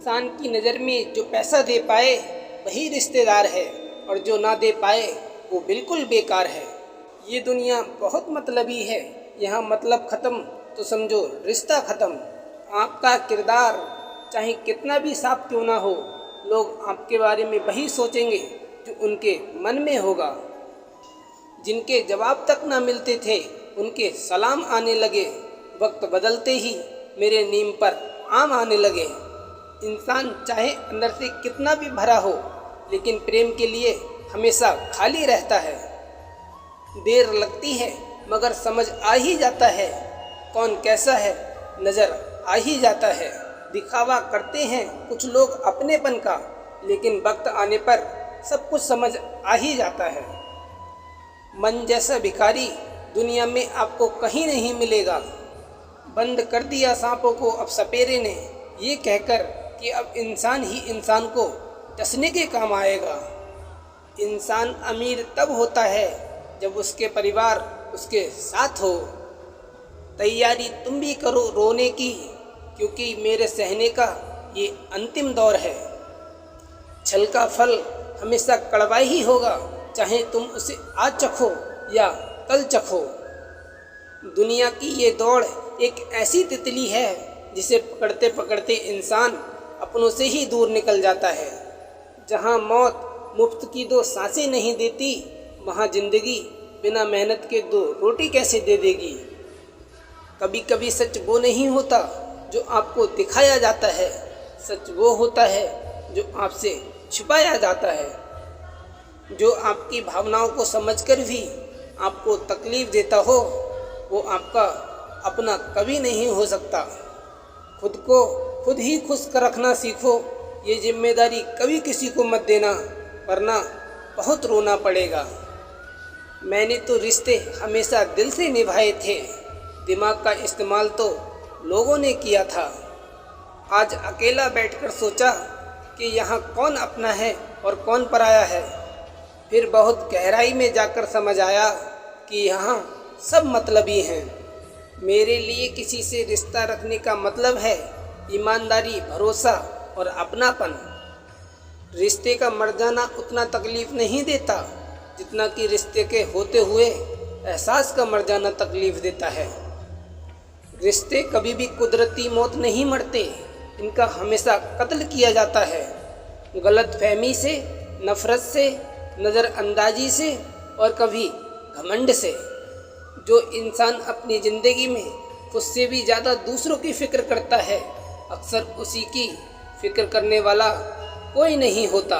इंसान की नज़र में जो पैसा दे पाए वही रिश्तेदार है, और जो ना दे पाए वो बिल्कुल बेकार है। ये दुनिया बहुत मतलबी है, यहाँ मतलब ख़त्म तो समझो रिश्ता ख़त्म। आपका किरदार चाहे कितना भी साफ क्यों ना हो, लोग आपके बारे में वही सोचेंगे जो उनके मन में होगा। जिनके जवाब तक ना मिलते थे उनके सलाम आने लगे, वक्त बदलते ही मेरे नीम पर आम आने लगे। इंसान चाहे अंदर से कितना भी भरा हो, लेकिन प्रेम के लिए हमेशा खाली रहता है। देर लगती है मगर समझ आ ही जाता है, कौन कैसा है नज़र आ ही जाता है। दिखावा करते हैं कुछ लोग अपनेपन का, लेकिन वक्त आने पर सब कुछ समझ आ ही जाता है। मन जैसा भिखारी दुनिया में आपको कहीं नहीं मिलेगा। बंद कर दिया सांपों को अब सपेरे ने, ये कहकर कि अब इंसान ही इंसान को डसने के काम आएगा। इंसान अमीर तब होता है जब उसके परिवार उसके साथ हो। तैयारी तुम भी करो रोने की, क्योंकि मेरे सहने का ये अंतिम दौर है। छल का फल हमेशा कड़वा ही होगा, चाहे तुम उसे आज चखो या कल चखो। दुनिया की ये दौड़ एक ऐसी तितली है जिसे पकड़ते पकड़ते इंसान अपनों से ही दूर निकल जाता है। जहाँ मौत मुफ्त की दो सांसें नहीं देती, वहाँ ज़िंदगी बिना मेहनत के दो रोटी कैसे दे देगी। कभी कभी सच वो नहीं होता जो आपको दिखाया जाता है, सच वो होता है जो आपसे छुपाया जाता है। जो आपकी भावनाओं को समझकर भी आपको तकलीफ़ देता हो, वो आपका अपना कभी नहीं हो सकता। खुद को खुद ही खुश कर रखना सीखो, ये जिम्मेदारी कभी किसी को मत देना, वरना बहुत रोना पड़ेगा। मैंने तो रिश्ते हमेशा दिल से निभाए थे, दिमाग का इस्तेमाल तो लोगों ने किया था। आज अकेला बैठकर सोचा कि यहाँ कौन अपना है और कौन पराया है। फिर बहुत गहराई में जाकर समझ आया कि यहाँ सब मतलबी हैं। मेरे लिए किसी से रिश्ता रखने का मतलब है ईमानदारी, भरोसा और अपनापन। रिश्ते का मर जाना उतना तकलीफ़ नहीं देता जितना कि रिश्ते के होते हुए एहसास का मर जाना तकलीफ़ देता है। रिश्ते कभी भी कुदरती मौत नहीं मरते, इनका हमेशा कत्ल किया जाता है। गलतफहमी से, नफ़रत से, नज़रअंदाजी से और कभी घमंड से। जो इंसान अपनी ज़िंदगी में खुद से भी ज़्यादा दूसरों की फ़िक्र करता है, अक्सर उसी की फ़िक्र करने वाला कोई नहीं होता।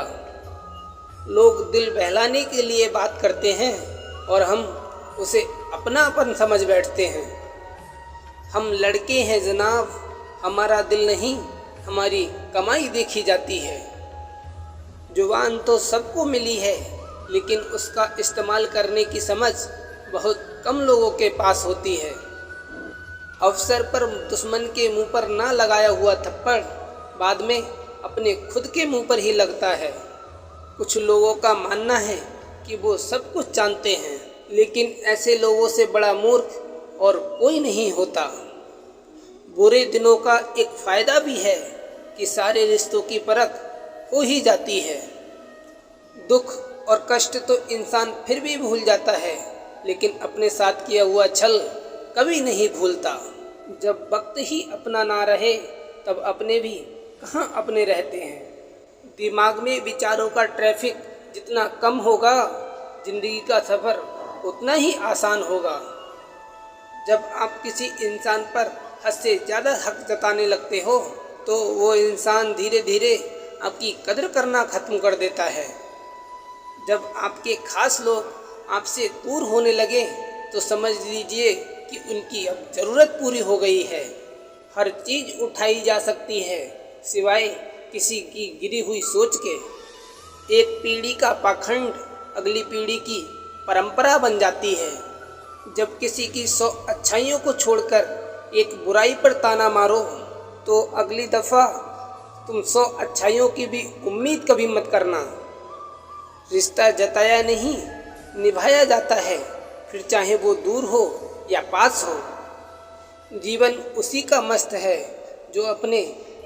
लोग दिल बहलाने के लिए बात करते हैं और हम उसे अपनापन समझ बैठते हैं। हम लड़के हैं जनाब, हमारा दिल नहीं हमारी कमाई देखी जाती है। जुबान तो सबको मिली है, लेकिन उसका इस्तेमाल करने की समझ बहुत कम लोगों के पास होती है। अवसर पर दुश्मन के मुंह पर ना लगाया हुआ थप्पड़ बाद में अपने खुद के मुंह पर ही लगता है। कुछ लोगों का मानना है कि वो सब कुछ जानते हैं, लेकिन ऐसे लोगों से बड़ा मूर्ख और कोई नहीं होता। बुरे दिनों का एक फ़ायदा भी है कि सारे रिश्तों की परख हो ही जाती है। दुख और कष्ट तो इंसान फिर भी भूल जाता है, लेकिन अपने साथ किया हुआ छल कभी नहीं भूलता। जब वक्त ही अपना ना रहे तब अपने भी कहाँ अपने रहते हैं। दिमाग में विचारों का ट्रैफिक जितना कम होगा, ज़िंदगी का सफ़र उतना ही आसान होगा। जब आप किसी इंसान पर हद से ज़्यादा हक जताने लगते हो, तो वो इंसान धीरे धीरे आपकी कदर करना ख़त्म कर देता है। जब आपके ख़ास लोग आपसे दूर होने लगे तो समझ लीजिए कि उनकी अब ज़रूरत पूरी हो गई है। हर चीज़ उठाई जा सकती है सिवाय किसी की गिरी हुई सोच के। एक पीढ़ी का पाखंड अगली पीढ़ी की परंपरा बन जाती है। जब किसी की 100 अच्छाइयों को छोड़कर एक बुराई पर ताना मारो, तो अगली दफ़ा तुम 100 अच्छाइयों की भी उम्मीद कभी मत करना। रिश्ता जताया नहीं निभाया जाता है, फिर चाहे वो दूर हो या पास हो। जीवन उसी का मस्त है जो अपने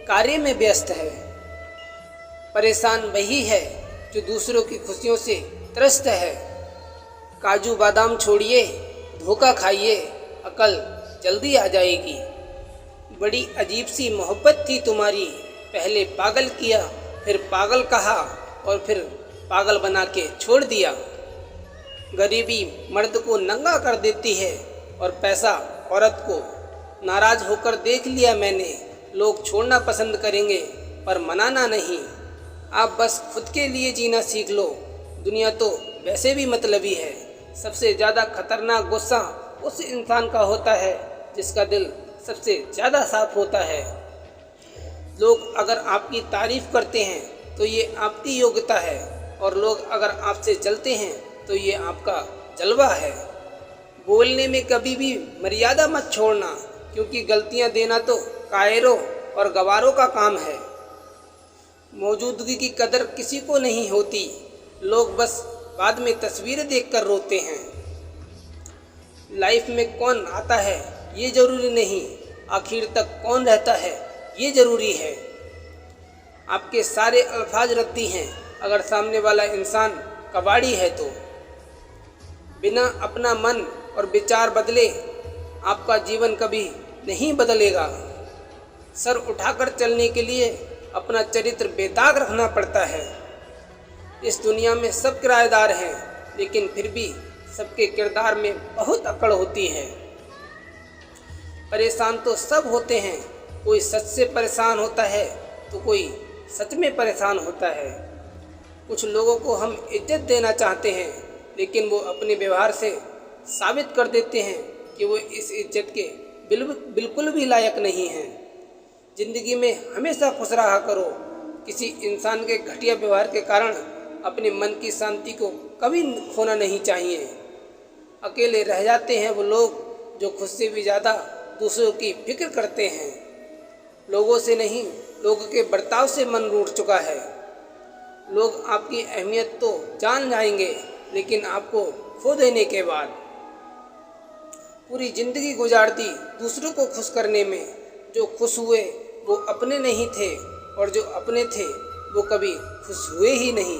कार्य में व्यस्त है। परेशान वही है जो दूसरों की खुशियों से त्रस्त है। काजू बादाम छोड़िए, धोखा खाइए, अकल जल्दी आ जाएगी। बड़ी अजीब सी मोहब्बत थी तुम्हारी, पहले पागल किया, फिर पागल कहा और फिर पागल बना के छोड़ दिया। गरीबी मर्द को नंगा कर देती है और पैसा औरत को। नाराज होकर देख लिया मैंने, लोग छोड़ना पसंद करेंगे पर मनाना नहीं। आप बस खुद के लिए जीना सीख लो, दुनिया तो वैसे भी मतलबी है। सबसे ज़्यादा खतरनाक गुस्सा उस इंसान का होता है जिसका दिल सबसे ज़्यादा साफ होता है। लोग अगर आपकी तारीफ़ करते हैं तो ये आपकी योग्यता है, और लोग अगर आपसे जलते हैं तो ये आपका जलवा है। बोलने में कभी भी मर्यादा मत छोड़ना, क्योंकि गलतियां देना तो कायरों और गवारों का काम है। मौजूदगी की कदर किसी को नहीं होती, लोग बस बाद में तस्वीरें देखकर रोते हैं। लाइफ में कौन आता है ये ज़रूरी नहीं, आखिर तक कौन रहता है ये ज़रूरी है। आपके सारे अल्फाज रद्दी हैं अगर सामने वाला इंसान कबाड़ी है तो। बिना अपना मन और विचार बदले आपका जीवन कभी नहीं बदलेगा। सर उठाकर चलने के लिए अपना चरित्र बेदाग रखना पड़ता है। इस दुनिया में सब किराएदार हैं, लेकिन फिर भी सबके किरदार में बहुत अकड़ होती है। परेशान तो सब होते हैं, कोई सच से परेशान होता है तो कोई सच में परेशान होता है। कुछ लोगों को हम इज्जत देना चाहते हैं, लेकिन वो अपने व्यवहार से साबित कर देते हैं कि वो इस इज्जत के बिल्कुल भी लायक नहीं हैं। ज़िंदगी में हमेशा खुश रहा करो। किसी इंसान के घटिया व्यवहार के कारण अपने मन की शांति को कभी खोना नहीं चाहिए। अकेले रह जाते हैं वो लोग जो खुद से भी ज़्यादा दूसरों की फिक्र करते हैं। लोगों से नहीं, लोगों के बर्ताव से मन रूठ चुका है। लोग आपकी अहमियत तो जान जाएंगे, लेकिन आपको खो देने के बाद। पूरी ज़िंदगी गुजार दी दूसरों को खुश करने में। जो खुश हुए वो अपने नहीं थे, और जो अपने थे वो कभी खुश हुए ही नहीं।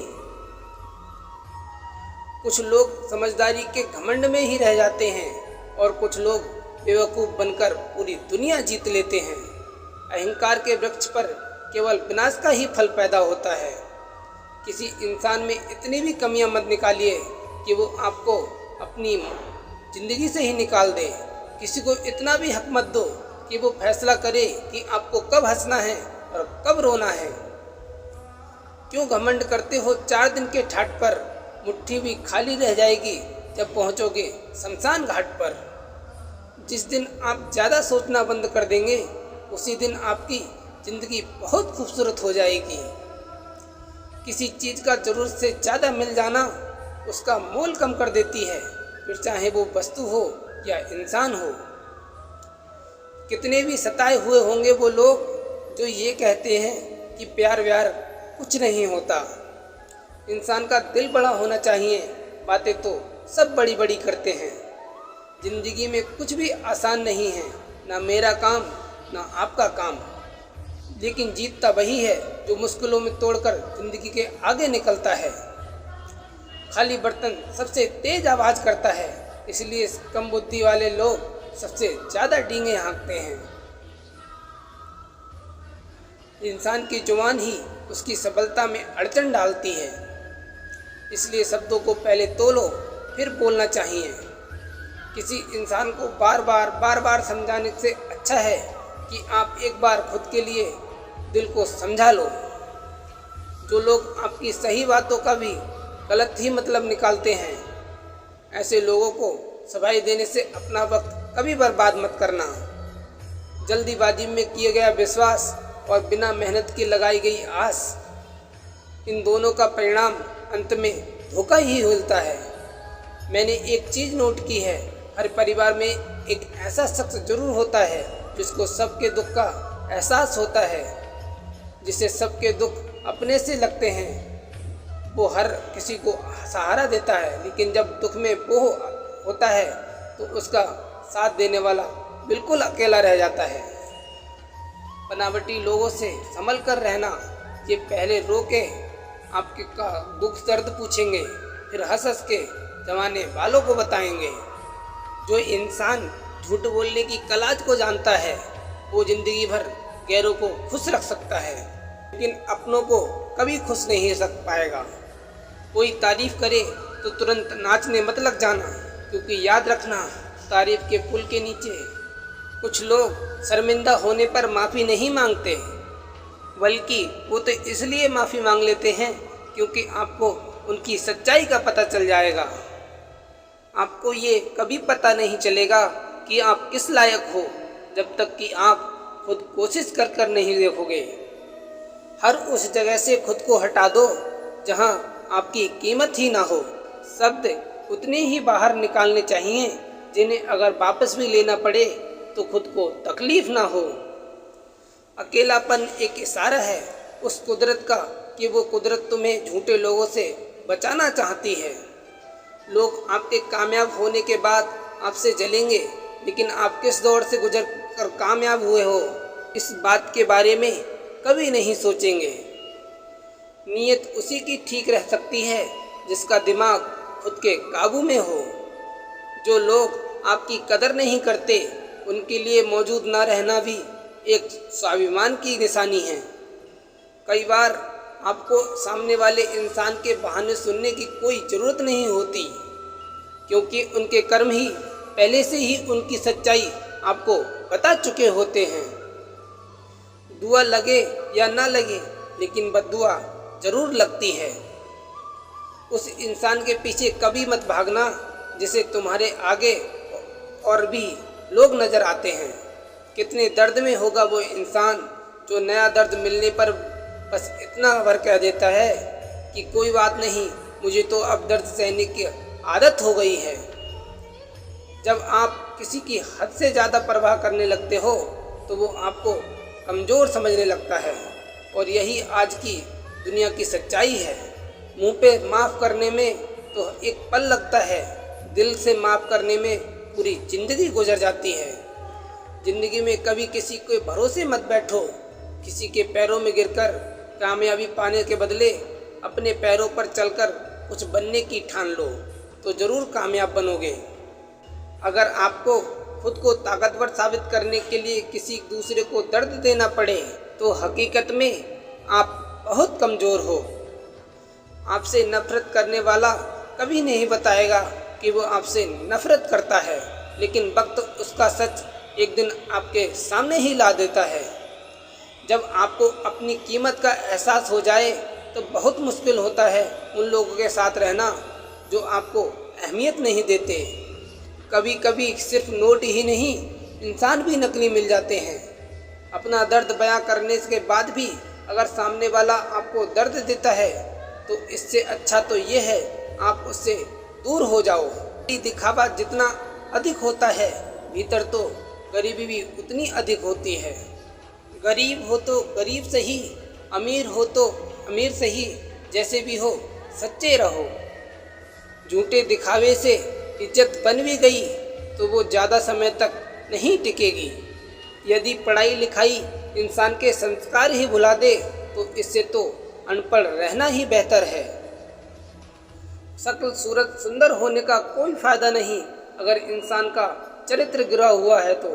कुछ लोग समझदारी के घमंड में ही रह जाते हैं, और कुछ लोग बेवकूफ़ बनकर पूरी दुनिया जीत लेते हैं। अहंकार के वृक्ष पर केवल विनाश का ही फल पैदा होता है। किसी इंसान में इतनी भी कमियां मत निकालिए कि वो आपको अपनी ज़िंदगी से ही निकाल दे। किसी को इतना भी हक मत दो कि वो फैसला करे कि आपको कब हंसना है और कब रोना है। क्यों घमंड करते हो 4 दिन के ठाट पर, मुट्ठी भी खाली रह जाएगी जब पहुंचोगे शमशान घाट पर। जिस दिन आप ज़्यादा सोचना बंद कर देंगे, उसी दिन आपकी ज़िंदगी बहुत खूबसूरत हो जाएगी। किसी चीज़ का ज़रूरत से ज़्यादा मिल जाना उसका मोल कम कर देती है, फिर चाहे वो वस्तु हो या इंसान हो। कितने भी सताए हुए होंगे वो लोग जो ये कहते हैं कि प्यार व्यार कुछ नहीं होता। इंसान का दिल बड़ा होना चाहिए, बातें तो सब बड़ी बड़ी करते हैं। ज़िंदगी में कुछ भी आसान नहीं है, ना मेरा काम ना आपका काम। लेकिन जीतता वही है जो मुश्किलों में तोड़कर ज़िंदगी के आगे निकलता है। खाली बर्तन सबसे तेज आवाज़ करता है, इसलिए कम बुद्धि वाले लोग सबसे ज़्यादा डींगे हाँकते हैं। इंसान की जुबान ही उसकी सफलता में अड़चन डालती है, इसलिए शब्दों को पहले तोलो फिर बोलना चाहिए। किसी इंसान को बार बार समझाने से अच्छा है कि आप एक बार खुद के लिए दिल को समझा लो। जो लोग आपकी सही बातों का भी गलत ही मतलब निकालते हैं, ऐसे लोगों को सफाई देने से अपना वक्त कभी बर्बाद मत करना। जल्दीबाजी में किया गया विश्वास और बिना मेहनत की लगाई गई आस, इन दोनों का परिणाम अंत में धोखा ही मिलता है। मैंने एक चीज़ नोट की है, हर परिवार में एक ऐसा शख्स जरूर होता है जिसको सबके दुख का एहसास होता है, जिसे सबके दुख अपने से लगते हैं। वो हर किसी को सहारा देता है, लेकिन जब दुख में वो होता है तो उसका साथ देने वाला बिल्कुल अकेला रह जाता है। बनावटी लोगों से संभल कर रहना, ये पहले रो के आपके का दुख दर्द पूछेंगे, फिर हंस हंस के जमाने वालों को बताएंगे। जो इंसान झूठ बोलने की कला को जानता है वो जिंदगी भर गैरों को खुश रख सकता है, लेकिन अपनों को कभी खुश नहीं रख पाएगा। कोई तारीफ करे तो तुरंत नाचने मत लग जाना, क्योंकि याद रखना तारीफ के पुल के नीचे कुछ लोग शर्मिंदा होने पर माफ़ी नहीं मांगते, बल्कि वो तो इसलिए माफ़ी मांग लेते हैं क्योंकि आपको उनकी सच्चाई का पता चल जाएगा। आपको ये कभी पता नहीं चलेगा कि आप किस लायक हो जब तक कि आप खुद कोशिश कर कर नहीं देखोगे। हर उस जगह से खुद को हटा दो जहां आपकी कीमत ही ना हो। शब्द उतने ही बाहर निकालने चाहिए जिन्हें अगर वापस भी लेना पड़े तो खुद को तकलीफ ना हो। अकेलापन एक इशारा है उस कुदरत का कि वो कुदरत तुम्हें झूठे लोगों से बचाना चाहती है। लोग आपके कामयाब होने के बाद आपसे जलेंगे, लेकिन आप किस दौर से गुजर कर कामयाब हुए हो इस बात के बारे में कभी नहीं सोचेंगे। नीयत उसी की ठीक रह सकती है जिसका दिमाग खुद के काबू में हो। जो लोग आपकी कदर नहीं करते उनके लिए मौजूद ना रहना भी एक स्वाभिमान की निशानी है। कई बार आपको सामने वाले इंसान के बहाने सुनने की कोई ज़रूरत नहीं होती, क्योंकि उनके कर्म ही पहले से ही उनकी सच्चाई आपको बता चुके होते हैं। दुआ लगे या ना लगे, लेकिन बद्दुआ ज़रूर लगती है। उस इंसान के पीछे कभी मत भागना जिसे तुम्हारे आगे और भी लोग नज़र आते हैं। कितने दर्द में होगा वो इंसान जो नया दर्द मिलने पर बस इतना भर कह देता है कि कोई बात नहीं, मुझे तो अब दर्द सहने की आदत हो गई है। जब आप किसी की हद से ज़्यादा परवाह करने लगते हो तो वो आपको कमज़ोर समझने लगता है, और यही आज की दुनिया की सच्चाई है। मुंह पे माफ़ करने में तो एक पल लगता है, दिल से माफ़ करने में पूरी ज़िंदगी गुजर जाती है। ज़िंदगी में कभी किसी के भरोसे मत बैठो। किसी के पैरों में गिरकर कामयाबी पाने के बदले अपने पैरों पर चलकर कुछ बनने की ठान लो तो ज़रूर कामयाब बनोगे। अगर आपको खुद को ताकतवर साबित करने के लिए किसी दूसरे को दर्द देना पड़े तो हकीकत में आप बहुत कमज़ोर हो। आपसे नफरत करने वाला कभी नहीं बताएगा कि वो आपसे नफरत करता है, लेकिन वक्त उसका सच एक दिन आपके सामने ही ला देता है। जब आपको अपनी कीमत का एहसास हो जाए तो बहुत मुश्किल होता है उन लोगों के साथ रहना जो आपको अहमियत नहीं देते। कभी कभी सिर्फ नोट ही नहीं, इंसान भी नकली मिल जाते हैं। अपना दर्द बयां करने के बाद भी अगर सामने वाला आपको दर्द देता है तो इससे अच्छा तो ये है आप उससे दूर हो जाओ। दिखावा जितना अधिक होता है, भीतर तो गरीबी भी उतनी अधिक होती है। गरीब हो तो गरीब सही, अमीर हो तो अमीर सही, जैसे भी हो सच्चे रहो। झूठे दिखावे से इज्जत बन भी गई तो वो ज़्यादा समय तक नहीं टिकेगी। यदि पढ़ाई लिखाई इंसान के संस्कार ही भुला दे तो इससे तो अनपढ़ रहना ही बेहतर है। शक्ल सूरत सुंदर होने का कोई फ़ायदा नहीं अगर इंसान का चरित्र गिरा हुआ है तो।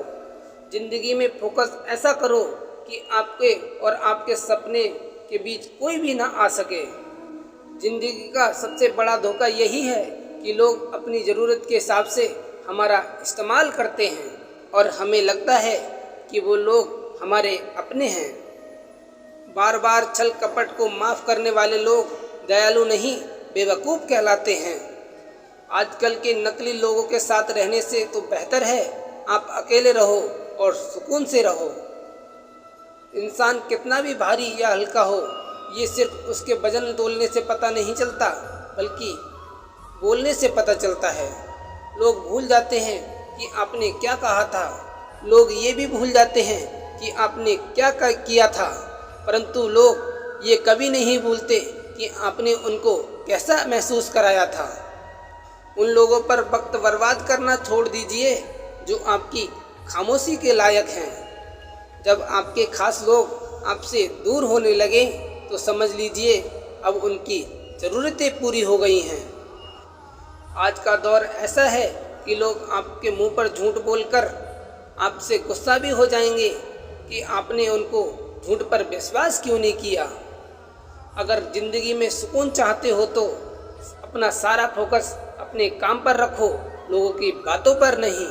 ज़िंदगी में फोकस ऐसा करो कि आपके और आपके सपने के बीच कोई भी ना आ सके। ज़िंदगी का सबसे बड़ा धोखा यही है कि लोग अपनी ज़रूरत के हिसाब से हमारा इस्तेमाल करते हैं और हमें लगता है कि वो लोग हमारे अपने हैं। बार बार छल कपट को माफ़ करने वाले लोग दयालु नहीं बेवकूफ़ कहलाते हैं। आजकल के नकली लोगों के साथ रहने से तो बेहतर है आप अकेले रहो और सुकून से रहो। इंसान कितना भी भारी या हल्का हो, ये सिर्फ उसके वजन तोलने से पता नहीं चलता, बल्कि बोलने से पता चलता है। लोग भूल जाते हैं कि आपने क्या कहा था, लोग ये भी भूल जाते हैं कि आपने क्या किया था, परंतु लोग ये कभी नहीं भूलते कि आपने उनको कैसा महसूस कराया था। उन लोगों पर वक्त बर्बाद करना छोड़ दीजिए जो आपकी खामोशी के लायक हैं। जब आपके खास लोग आपसे दूर होने लगे तो समझ लीजिए अब उनकी ज़रूरतें पूरी हो गई हैं। आज का दौर ऐसा है कि लोग आपके मुंह पर झूठ बोलकर आपसे गुस्सा भी हो जाएंगे कि आपने उनको झूठ पर विश्वास क्यों नहीं किया। अगर ज़िंदगी में सुकून चाहते हो तो अपना सारा फोकस अपने काम पर रखो, लोगों की बातों पर नहीं।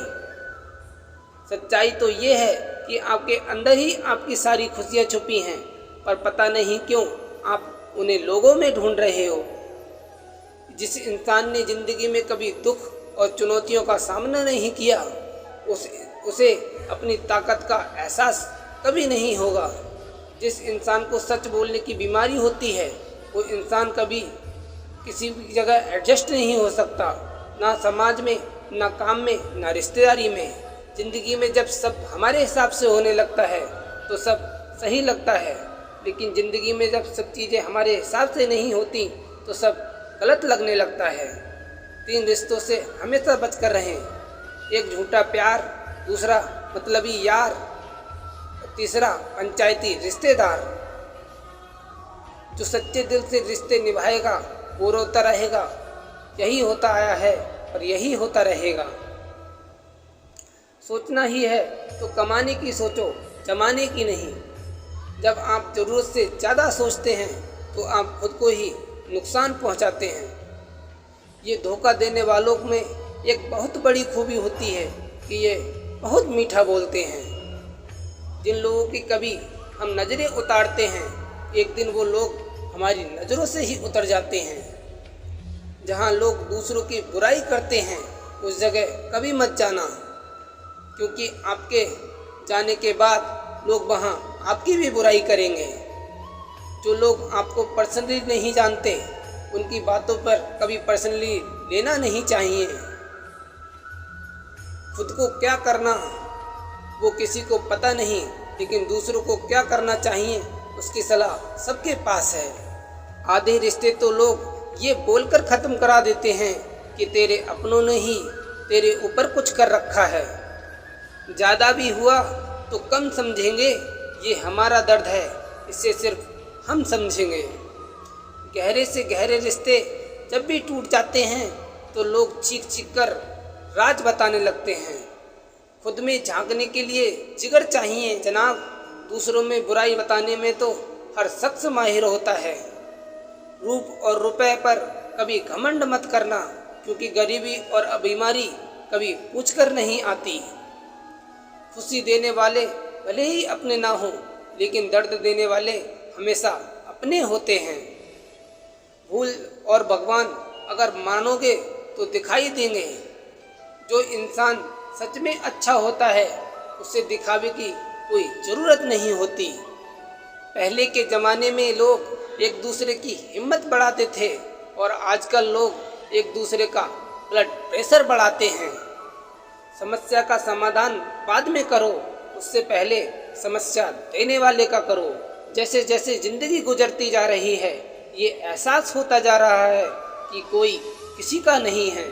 सच्चाई तो ये है कि आपके अंदर ही आपकी सारी खुशियाँ छुपी हैं, पर पता नहीं क्यों आप उन्हें लोगों में ढूंढ रहे हो। जिस इंसान ने ज़िंदगी में कभी दुख और चुनौतियों का सामना नहीं किया, उसे अपनी ताकत का एहसास कभी नहीं होगा। जिस इंसान को सच बोलने की बीमारी होती है, वो इंसान कभी किसी भी जगह एडजस्ट नहीं हो सकता, ना समाज में, ना काम में, ना रिश्तेदारी में। ज़िंदगी में जब सब हमारे हिसाब से होने लगता है तो सब सही लगता है, लेकिन ज़िंदगी में जब सब चीज़ें हमारे हिसाब से नहीं होती तो सब गलत लगने लगता है। 3 रिश्तों से हमेशा बच कर रहें। 1 झूठा प्यार, दूसरा मतलबी यार, तीसरा पंचायती रिश्तेदार। जो सच्चे दिल से रिश्ते निभाएगा वो रोता रहेगा। यही होता आया है और यही होता रहेगा। सोचना ही है तो कमाने की सोचो, जमाने की नहीं। जब आप ज़रूरत से ज़्यादा सोचते हैं तो आप खुद को ही नुकसान पहुंचाते हैं। ये धोखा देने वालों में एक बहुत बड़ी खूबी होती है कि ये बहुत मीठा बोलते हैं। जिन लोगों की कभी हम नज़रें उतारते हैं, एक दिन वो लोग हमारी नज़रों से ही उतर जाते हैं। जहाँ लोग दूसरों की बुराई करते हैं उस जगह कभी मत जाना, क्योंकि आपके जाने के बाद लोग वहाँ आपकी भी बुराई करेंगे। जो लोग आपको पर्सनली नहीं जानते, उनकी बातों पर कभी पर्सनली लेना नहीं चाहिए। खुद को क्या करना वो किसी को पता नहीं, लेकिन दूसरों को क्या करना चाहिए उसकी सलाह सबके पास है। आधे रिश्ते तो लोग ये बोलकर ख़त्म करा देते हैं कि तेरे अपनों ने ही तेरे ऊपर कुछ कर रखा है। ज़्यादा भी हुआ तो कम समझेंगे, ये हमारा दर्द है, इसे सिर्फ हम समझेंगे। गहरे से गहरे रिश्ते जब भी टूट जाते हैं तो लोग चीख चीख कर राज बताने लगते हैं। खुद में झांकने के लिए जिगर चाहिए जनाब। दूसरों में बुराई बताने में तो हर शख्स माहिर होता है। रूप और रुपए पर कभी घमंड मत करना, क्योंकि गरीबी और बीमारी कभी पूछकर नहीं आती। खुशी देने वाले भले ही अपने ना हों, लेकिन दर्द देने वाले हमेशा अपने होते हैं। भूल और भगवान अगर मानोगे तो दिखाई देंगे। जो इंसान सच में अच्छा होता है उसे दिखावे की कोई ज़रूरत नहीं होती। पहले के ज़माने में लोग एक दूसरे की हिम्मत बढ़ाते थे और आजकल लोग एक दूसरे का ब्लड प्रेशर बढ़ाते हैं। समस्या का समाधान बाद में करो, उससे पहले समस्या देने वाले का करो। जैसे जैसे ज़िंदगी गुजरती जा रही है, ये एहसास होता जा रहा है कि कोई किसी का नहीं है।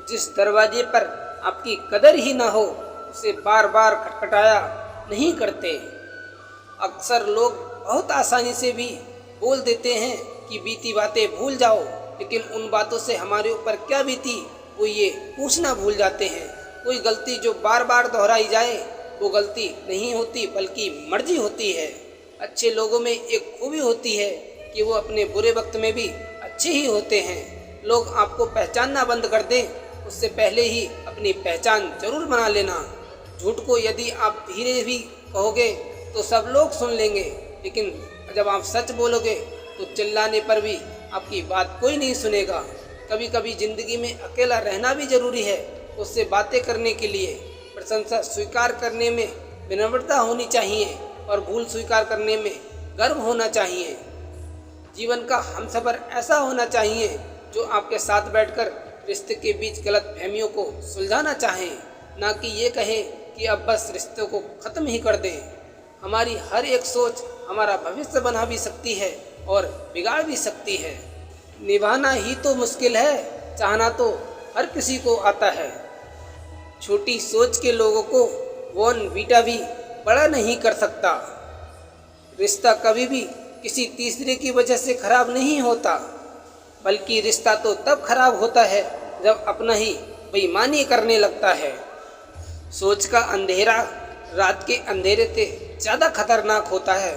जिस दरवाजे पर आपकी कदर ही ना हो, उसे बार बार खटखटाया नहीं करते। अक्सर लोग बहुत आसानी से भी बोल देते हैं कि बीती बातें भूल जाओ, लेकिन उन बातों से हमारे ऊपर क्या बीती वो ये पूछना भूल जाते हैं। कोई गलती जो बार बार दोहराई जाए वो गलती नहीं होती, बल्कि मर्जी होती है। अच्छे लोगों में एक खूबी होती है कि वो अपने बुरे वक्त में भी अच्छे ही होते हैं। लोग आपको पहचानना बंद कर दें, उससे पहले ही अपनी पहचान जरूर बना लेना। झूठ को यदि आप धीरे भी कहोगे तो सब लोग सुन लेंगे, लेकिन जब आप सच बोलोगे तो चिल्लाने पर भी आपकी बात कोई नहीं सुनेगा। कभी कभी ज़िंदगी में अकेला रहना भी ज़रूरी है। उससे बातें करने के लिए प्रशंसा स्वीकार करने में विनम्रता होनी चाहिए और भूल स्वीकार करने में गर्व होना चाहिए। जीवन का हमसफ़र ऐसा होना चाहिए जो आपके साथ बैठकर रिश्ते के बीच गलत फहमियों को सुलझाना चाहें, ना कि ये कहे कि अब बस रिश्तों को ख़त्म ही कर दें। हमारी हर एक सोच हमारा भविष्य बना भी सकती है और बिगाड़ भी सकती है। निभाना ही तो मुश्किल है, चाहना तो हर किसी को आता है। छोटी सोच के लोगों को बॉर्नवीटा भी बड़ा नहीं कर सकता। रिश्ता कभी भी किसी तीसरे की वजह से खराब नहीं होता, बल्कि रिश्ता तो तब खराब होता है जब अपना ही बेईमानी करने लगता है। सोच का अंधेरा रात के अंधेरे से ज़्यादा खतरनाक होता है।